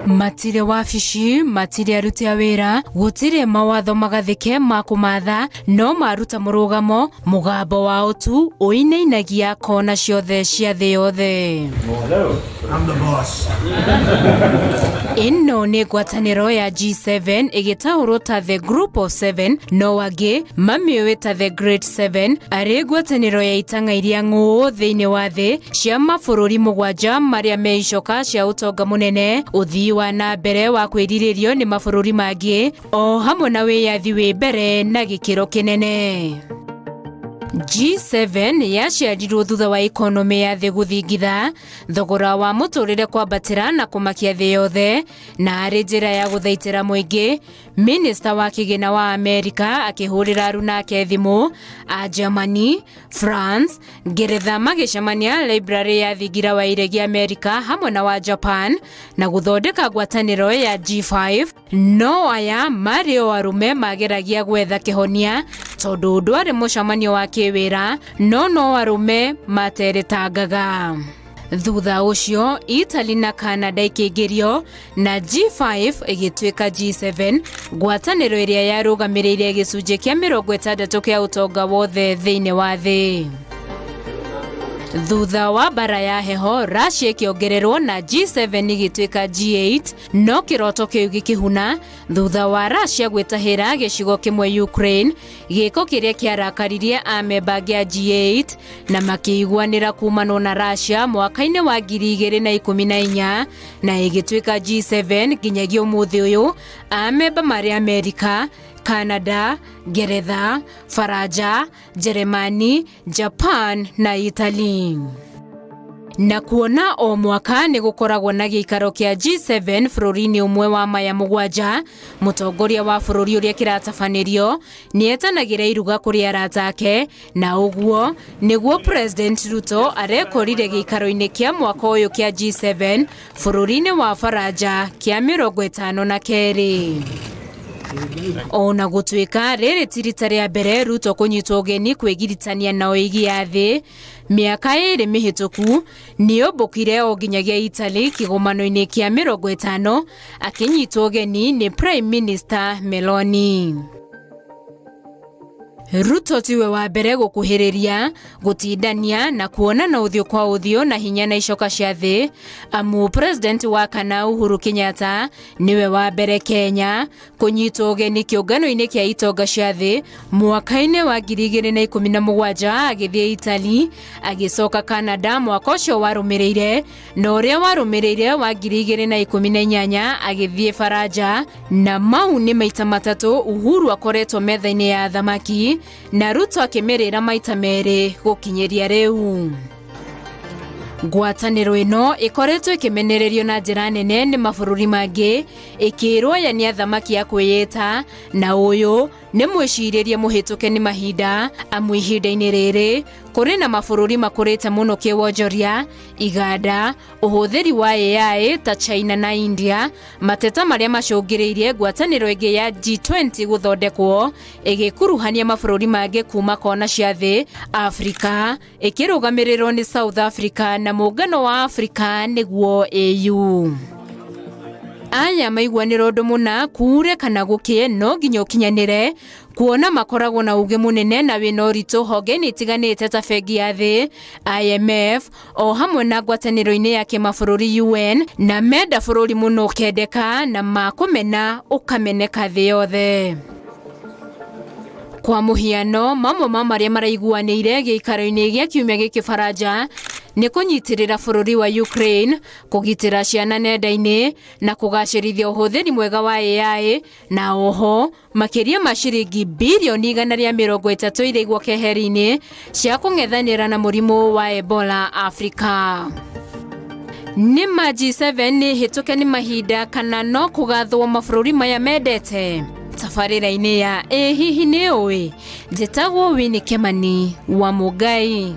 Matire wabici, matire aruti a wira, gutire mawatho magathike ma kumatha, no maruta murugamo, mugambo wa utu uinainagia kona ciothe cia thi yothe. Hello, I'm the boss. Ino ni ngwataniro ya G7 igitahurwo ta the group of 7, no wangi mamiwe ta the great 7, ari ngwataniro ya itanga iria ng'uu thiini wa thi cia mabũrũri mugwanja maria meicoka cia utonga munene, uthii wa na mbere wa kwiriririo ni mabũrũri mangi, o hamwe na wiyathi wi mbere na gikiro kinene. G7 yaciarirwo thutha wa ikonomi ya thi guthingitha, thogora wa muturire kwambatira na kumakia thi yothe, na ari njira ya guthaitira muingi, minista wa kigina wa Amerika akihurira nake thimu, a Germany, France, Ngeretha magicemania library ya thingira wa iregi Amerika hamwe na wa Japan na guthondeka ngwataniro ya G5, no aya mari o arume mageragia gwetha kihonia tondu ndwari mucemanio wa kiwira, no arume materetangaga. Thutha ucio Italy na Canada ikigirio na G5 igituika G7, ngwataniro iria yarugamiririre gicunje kia 60 kia utonga wothe thiini wa thi. Thutha wa bara ya heho, Russia ikiongererwo na G7 igituika G8, no kiroto kiu gikihuna thutha wa Russia gwitahira gicigo kimwe Ukraine, giko kiria kiarakaririe amemba gia G8 na makiiguanira kumano na Russia mwaka-ini wa 2014 na igituika G7 nginyagia umuthi uyu amemba mari Amerika, Canada, Ngeretha, Faraja, Jeremani, Japan na Italy. Na kuona o mwaka ni gukoragwo na gĩikaro kia G7 bũrũri-inĩ umwe wa maya mugwanja, mutongoria wa bũrũri uria kiratabanirio ni etanagira iruga kuri arata ake, na uguo niguo President Ruto arekorire gĩikaro-inĩ kia mwaka uyu kia G7 bũrũri-inĩ wa Faraja kia 52. Ona gutuika riri tirita ria mbere Ruto kunyitwo ugeni kwigiritania na oigi ya thi, miaka iri mihituku ni obokire o nginyagia Italy kigomano-ini kia 50 akinyitwo ugeni ni Prime Minister Meloni. Ruto tiwe wa mbere gukuhiriria, gutindania na kuonana uthio kwa uthio na hinya na icoka cia thi, amu President wa kana Uhuru Kenyatta niwe wa mbere Kenya kunyitwo ugeni kiungano-ini kia itonga cia thi mwaka-ini wa 2017 agithie Italy, agicoka Canada mwaka ucio warumirire, na uria warumirire wa 2018 agithie Faraja, na mau ni maita matatu Uhuru akoretwo metha-ini ya athamaki, na Ruto akimerera maita meri gukinyeria riu. Ngwataniro ino ikoretwo ikimenererio na njira nene ni mabũrũri mangi, ikirwo ya ni athamaki ya kwiyita, na uyu ni mwiciririe muhituke ni mahinda, amu ihinda-ini riri kuri na mabũrũri makurite muno kiwonjoria, iganda, uhuthiri wa AI ta China na India, mateta maria macungiriirie ngwataniro ingi ya G20 guthondekwo igikuruhania mabũrũri mangi kuma kona cia thi, Afrika ikirugamirirwo ni South Africa na muungano wa Afrika niguo AU. Aya maiguanira undu muna kure kana gukie, no nginya ukinyanire kuona makoragwo na uge munene na wina uritu honge-ini itiganite ta bengi ya thi, IMF, o hamwe na ngwataniro-ini ya kimabũrũri UN, na menda bũrũri muno ukendeka na makumena ukameneka thi yothe. Kwa muhiano, mamwe ma maria maraiguanire gĩikaro-inĩ gĩa kiumia gĩkĩ Faraja ni kunyitirira bũrũri wa Ukraine, kugitira ciana nenda-ini na kugacirithia uhuthiri mwega wa AI, na oho makiria ma ciringi bilioni 130 iria igwo keheri-ini cia kung'ethanira na murimu wa Ebola Afrika. Ni ma G7 ni hituke ni mahinda kana no kugathwo mabũrũri maya mendete? Tabarĩra-inĩ ya hihi ni uwi, njĩtagwo Winnie Kimani wa Mugai.